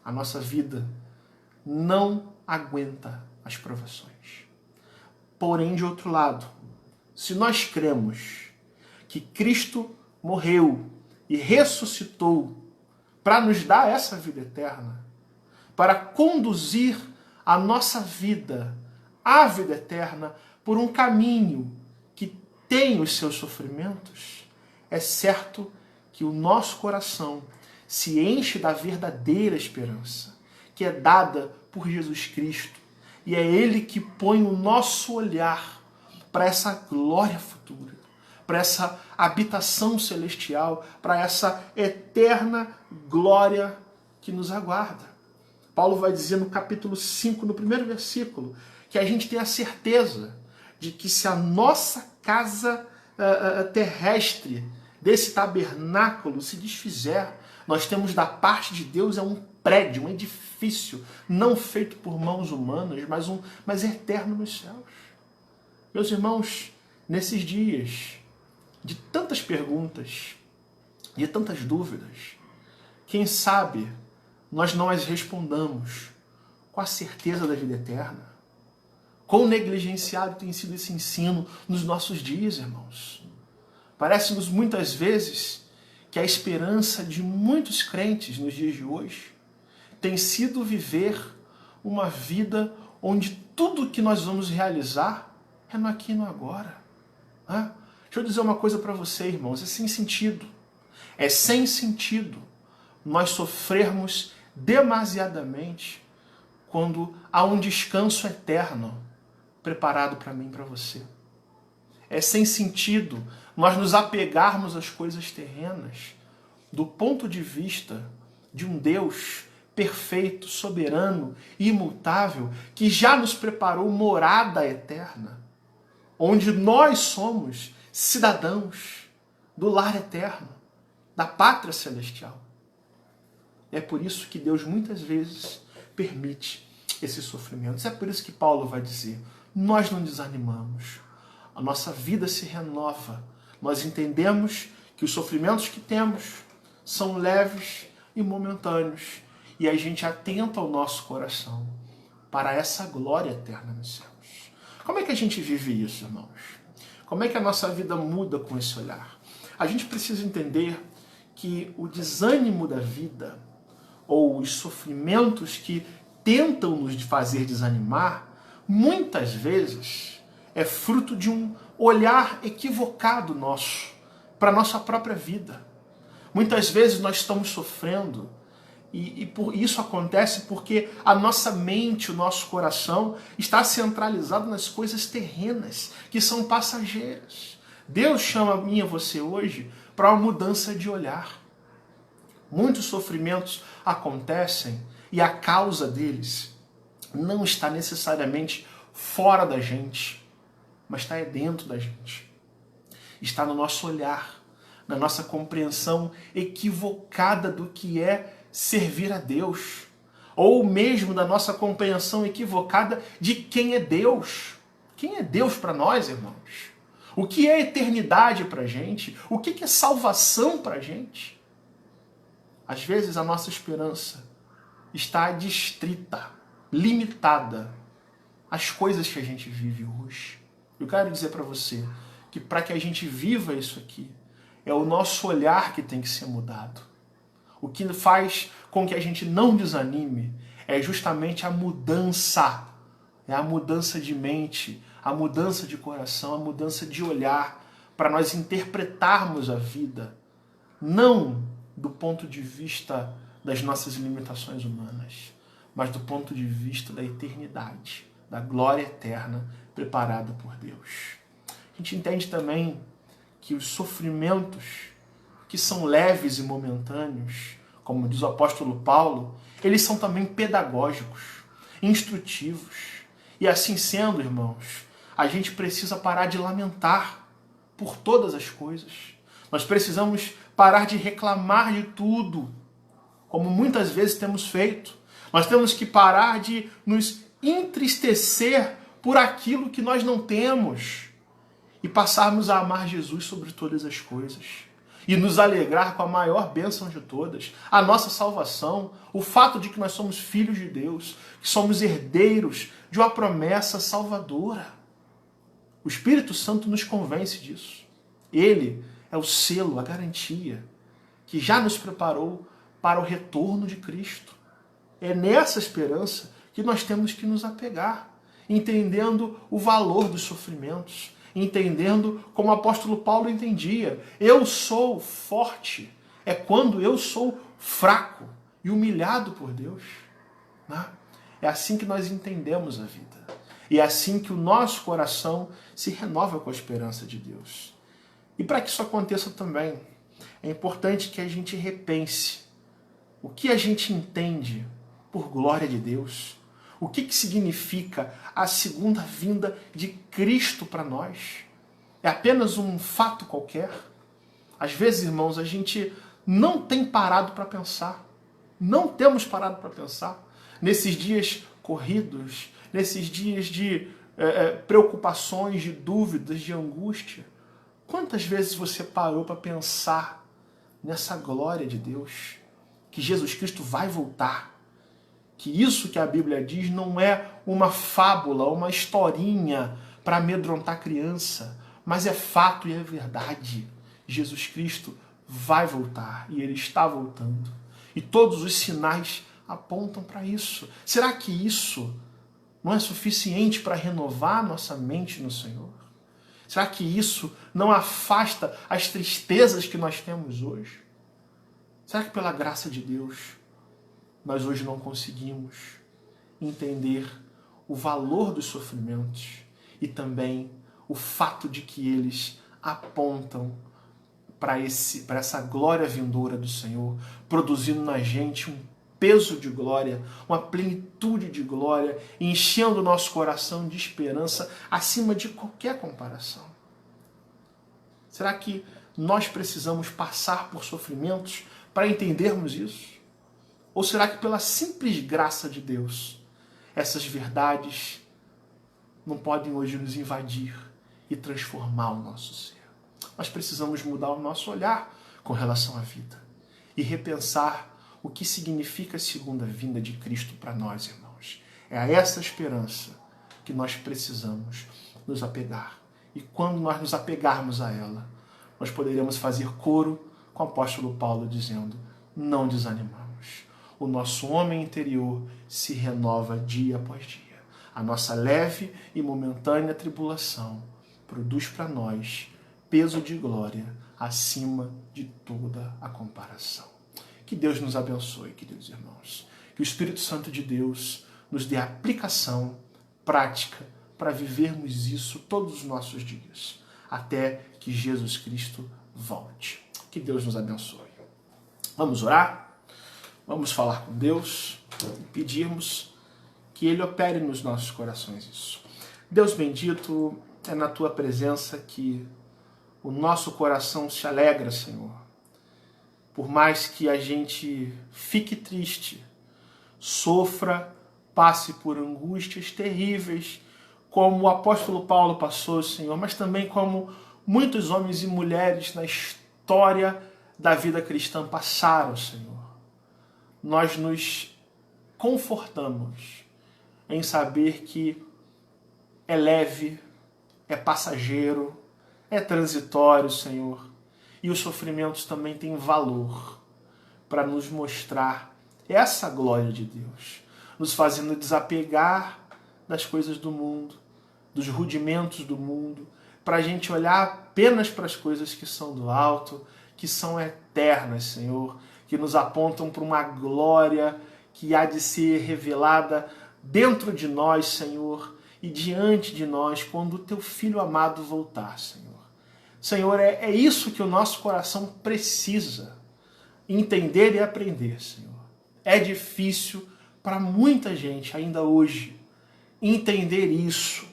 A nossa vida não aguenta as provações. Porém, de outro lado, se nós cremos que Cristo morreu e ressuscitou para nos dar essa vida eterna, para conduzir a nossa vida à vida eterna por um caminho que tem os seus sofrimentos, é certo que o nosso coração se enche da verdadeira esperança, que é dada por Jesus Cristo. E é Ele que põe o nosso olhar para essa glória futura, para essa habitação celestial, para essa eterna glória que nos aguarda. Paulo vai dizer no capítulo 5, no primeiro versículo, que a gente tem a certeza de que se a nossa casa terrestre desse tabernáculo se desfizer, nós temos da parte de Deus um prédio, um edifício, não feito por mãos humanas, mas eterno nos céus. Meus irmãos, nesses dias de tantas perguntas, de tantas dúvidas, quem sabe nós não as respondamos com a certeza da vida eterna. Quão negligenciado tem sido esse ensino nos nossos dias, irmãos. Parece-nos muitas vezes que a esperança de muitos crentes nos dias de hoje tem sido viver uma vida onde tudo que nós vamos realizar é no aqui e no agora. Deixa eu dizer uma coisa para você, irmãos, é sem sentido. É sem sentido nós sofrermos demasiadamente quando há um descanso eterno preparado para mim e para você. É sem sentido nós nos apegarmos às coisas terrenas do ponto de vista de um Deus perfeito, soberano e imutável, que já nos preparou morada eterna, onde nós somos cidadãos do lar eterno, da pátria celestial. É por isso que Deus muitas vezes permite esses sofrimentos. É por isso que Paulo vai dizer: nós não desanimamos, a nossa vida se renova, nós entendemos que os sofrimentos que temos são leves e momentâneos, e a gente atenta ao nosso coração para essa glória eterna nos céus. Como é que a gente vive isso, irmãos? Como é que a nossa vida muda com esse olhar? A gente precisa entender que o desânimo da vida, ou os sofrimentos que tentam nos fazer desanimar, muitas vezes é fruto de um olhar equivocado nosso para a nossa própria vida. Muitas vezes nós estamos sofrendo e isso acontece porque a nossa mente, o nosso coração está centralizado nas coisas terrenas, que são passageiras. Deus chama a mim e a você hoje para uma mudança de olhar. Muitos sofrimentos acontecem e a causa deles não está necessariamente fora da gente, mas está dentro da gente. Está no nosso olhar, na nossa compreensão equivocada do que é servir a Deus, ou mesmo da nossa compreensão equivocada de quem é Deus. Quem é Deus para nós, irmãos? O que é eternidade para a gente? O que é salvação para a gente? Às vezes a nossa esperança está adstrita, limitada às coisas que a gente vive hoje. Eu quero dizer para você que para que a gente viva isso aqui, é o nosso olhar que tem que ser mudado. O que faz com que a gente não desanime é justamente a mudança. É a mudança de mente, a mudança de coração, a mudança de olhar, para nós interpretarmos a vida, não do ponto de vista das nossas limitações humanas, mas do ponto de vista da eternidade, da glória eterna preparada por Deus. A gente entende também que os sofrimentos que são leves e momentâneos, como diz o apóstolo Paulo, eles são também pedagógicos, instrutivos. E assim sendo, irmãos, a gente precisa parar de lamentar por todas as coisas. Nós precisamos parar de reclamar de tudo, como muitas vezes temos feito. Nós temos que parar de nos entristecer por aquilo que nós não temos e passarmos a amar Jesus sobre todas as coisas. E nos alegrar com a maior bênção de todas, a nossa salvação, o fato de que nós somos filhos de Deus, que somos herdeiros de uma promessa salvadora. O Espírito Santo nos convence disso. Ele é o selo, a garantia, que já nos preparou para o retorno de Cristo. É nessa esperança que nós temos que nos apegar, entendendo o valor dos sofrimentos, entendendo como o apóstolo Paulo entendia. Eu sou forte é quando eu sou fraco e humilhado por Deus. Né? É assim que nós entendemos a vida. E é assim que o nosso coração se renova com a esperança de Deus. E para que isso aconteça também, é importante que a gente repense o que a gente entende por glória de Deus. O que significa a segunda vinda de Cristo para nós? É apenas um fato qualquer? Às vezes, irmãos, a gente não tem parado para pensar. Não temos parado para pensar. Nesses dias corridos, nesses dias de preocupações, de dúvidas, de angústia, quantas vezes você parou para pensar nessa glória de Deus? Que Jesus Cristo vai voltar. Que isso que a Bíblia diz não é uma fábula, uma historinha para amedrontar criança, mas é fato e é verdade. Jesus Cristo vai voltar e Ele está voltando. E todos os sinais apontam para isso. Será que isso não é suficiente para renovar nossa mente no Senhor? Será que isso não afasta as tristezas que nós temos hoje? Será que pela graça de Deus nós hoje não conseguimos entender o valor dos sofrimentos e também o fato de que eles apontam para essa glória vindoura do Senhor, produzindo na gente um peso de glória, uma plenitude de glória, enchendo o nosso coração de esperança acima de qualquer comparação? Será que nós precisamos passar por sofrimentos para entendermos isso? Ou será que pela simples graça de Deus, essas verdades não podem hoje nos invadir e transformar o nosso ser? Nós precisamos mudar o nosso olhar com relação à vida e repensar o que significa a segunda vinda de Cristo para nós, irmãos. É a essa esperança que nós precisamos nos apegar. E quando nós nos apegarmos a ela, nós poderemos fazer coro com o apóstolo Paulo dizendo: não desanimamos. O nosso homem interior se renova dia após dia. A nossa leve e momentânea tribulação produz para nós peso de glória acima de toda a comparação. Que Deus nos abençoe, queridos irmãos. Que o Espírito Santo de Deus nos dê aplicação prática para vivermos isso todos os nossos dias, até que Jesus Cristo volte. Que Deus nos abençoe. Vamos orar? Vamos falar com Deus e pedirmos que Ele opere nos nossos corações isso. Deus bendito, é na Tua presença que o nosso coração se alegra, Senhor. Por mais que a gente fique triste, sofra, passe por angústias terríveis, como o apóstolo Paulo passou, Senhor, mas também como muitos homens e mulheres na história da vida cristã passaram, Senhor. Nós nos confortamos em saber que é leve, é passageiro, é transitório, Senhor. E os sofrimentos também têm valor para nos mostrar essa glória de Deus, nos fazendo desapegar das coisas do mundo, dos rudimentos do mundo, para a gente olhar apenas para as coisas que são do alto, que são eternas, Senhor, que nos apontam para uma glória que há de ser revelada dentro de nós, Senhor, e diante de nós, quando o Teu Filho amado voltar, Senhor. Senhor, é isso que o nosso coração precisa entender e aprender, Senhor. É difícil para muita gente ainda hoje entender isso,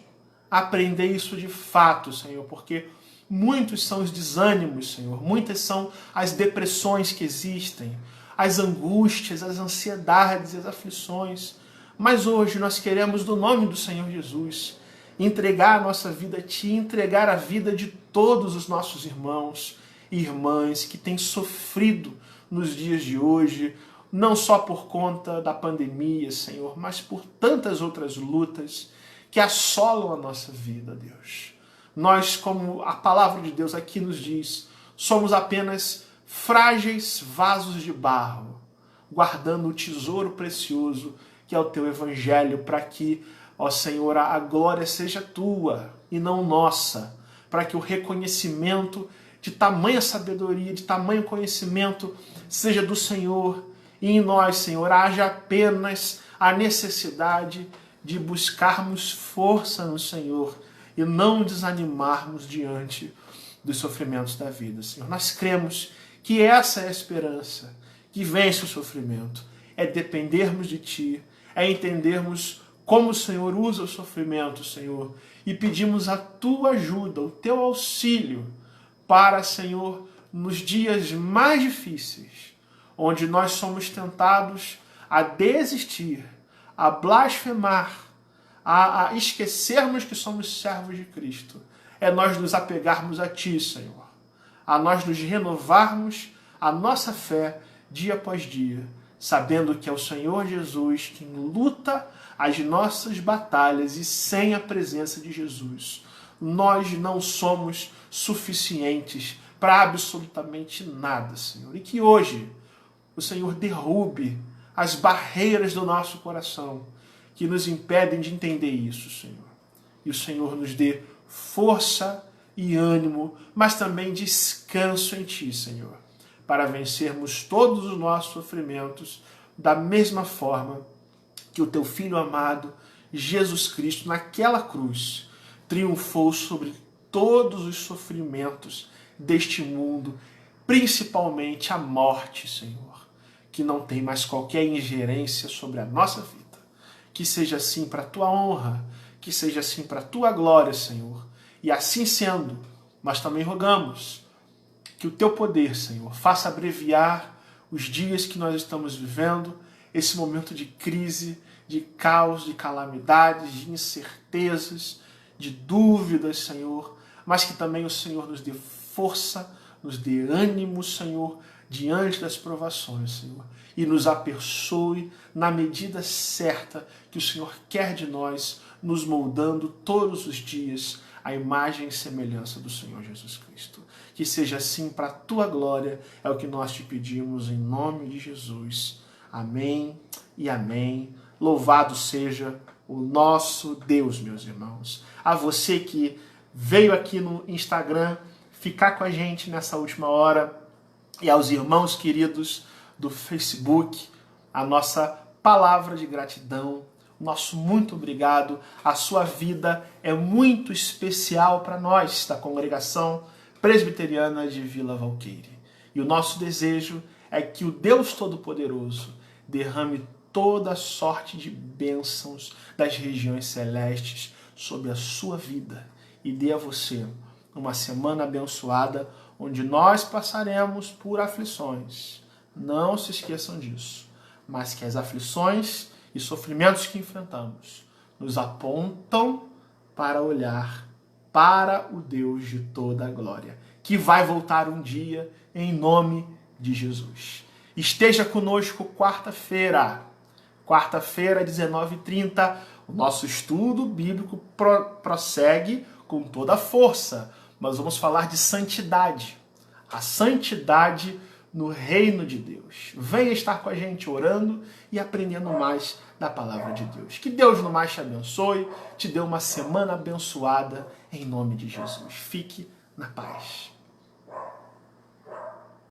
aprender isso de fato, Senhor, porque muitos são os desânimos, Senhor, muitas são as depressões que existem, as angústias, as ansiedades, as aflições. Mas hoje nós queremos, no nome do Senhor Jesus, entregar a nossa vida a Ti, entregar a vida de todos os nossos irmãos e irmãs que têm sofrido nos dias de hoje, não só por conta da pandemia, Senhor, mas por tantas outras lutas que assolam a nossa vida, Deus. Nós, como a palavra de Deus aqui nos diz, somos apenas frágeis vasos de barro, guardando o tesouro precioso que é o Teu Evangelho, para que, ó Senhor, a glória seja Tua e não nossa, para que o reconhecimento de tamanha sabedoria, de tamanho conhecimento seja do Senhor, e em nós, Senhor, haja apenas a necessidade de buscarmos força no Senhor e não desanimarmos diante dos sofrimentos da vida, Senhor. Nós cremos que essa é a esperança que vence o sofrimento, é dependermos de Ti, é entendermos como o Senhor usa o sofrimento, Senhor, e pedimos a Tua ajuda, o Teu auxílio para, Senhor, nos dias mais difíceis, onde nós somos tentados a desistir, a blasfemar, a esquecermos que somos servos de Cristo. É nós nos apegarmos a Ti, Senhor, a nós nos renovarmos a nossa fé dia após dia, sabendo que é o Senhor Jesus quem luta as nossas batalhas e sem a presença de Jesus, nós não somos suficientes para absolutamente nada, Senhor. E que hoje o Senhor derrube as barreiras do nosso coração que nos impedem de entender isso, Senhor. E o Senhor nos dê força e ânimo, mas também descanso em Ti, Senhor, para vencermos todos os nossos sofrimentos da mesma forma que o Teu Filho amado, Jesus Cristo, naquela cruz, triunfou sobre todos os sofrimentos deste mundo, principalmente a morte, Senhor, que não tem mais qualquer ingerência sobre a nossa vida. Que seja assim para a Tua honra, que seja assim para a Tua glória, Senhor. E assim sendo, nós também rogamos que o Teu poder, Senhor, faça abreviar os dias que nós estamos vivendo, esse momento de crise, de caos, de calamidades, de incertezas, de dúvidas, Senhor, mas que também o Senhor nos dê força, nos dê ânimo, Senhor, diante das provações, Senhor, e nos aperçoe na medida certa que o Senhor quer de nós, nos moldando todos os dias à imagem e semelhança do Senhor Jesus Cristo. Que seja assim para a Tua glória, é o que nós te pedimos em nome de Jesus. Amém e amém. Louvado seja o nosso Deus, meus irmãos. A você que veio aqui no Instagram, ficar com a gente nessa última hora. E aos irmãos queridos do Facebook, a nossa palavra de gratidão, nosso muito obrigado. A sua vida é muito especial para nós da Congregação Presbiteriana de Vila Valqueire. E o nosso desejo é que o Deus Todo-Poderoso derrame toda sorte de bênçãos das regiões celestes sobre a sua vida e dê a você uma semana abençoada, onde nós passaremos por aflições. Não se esqueçam disso, mas que as aflições e sofrimentos que enfrentamos nos apontam para olhar para o Deus de toda a glória, que vai voltar um dia em nome de Jesus. Esteja conosco quarta-feira, 19h30, o nosso estudo bíblico prossegue com toda a força. Nós vamos falar de santidade, a santidade no reino de Deus. Venha estar com a gente orando e aprendendo mais da palavra de Deus. Que Deus no mais te abençoe, te dê uma semana abençoada em nome de Jesus. Fique na paz.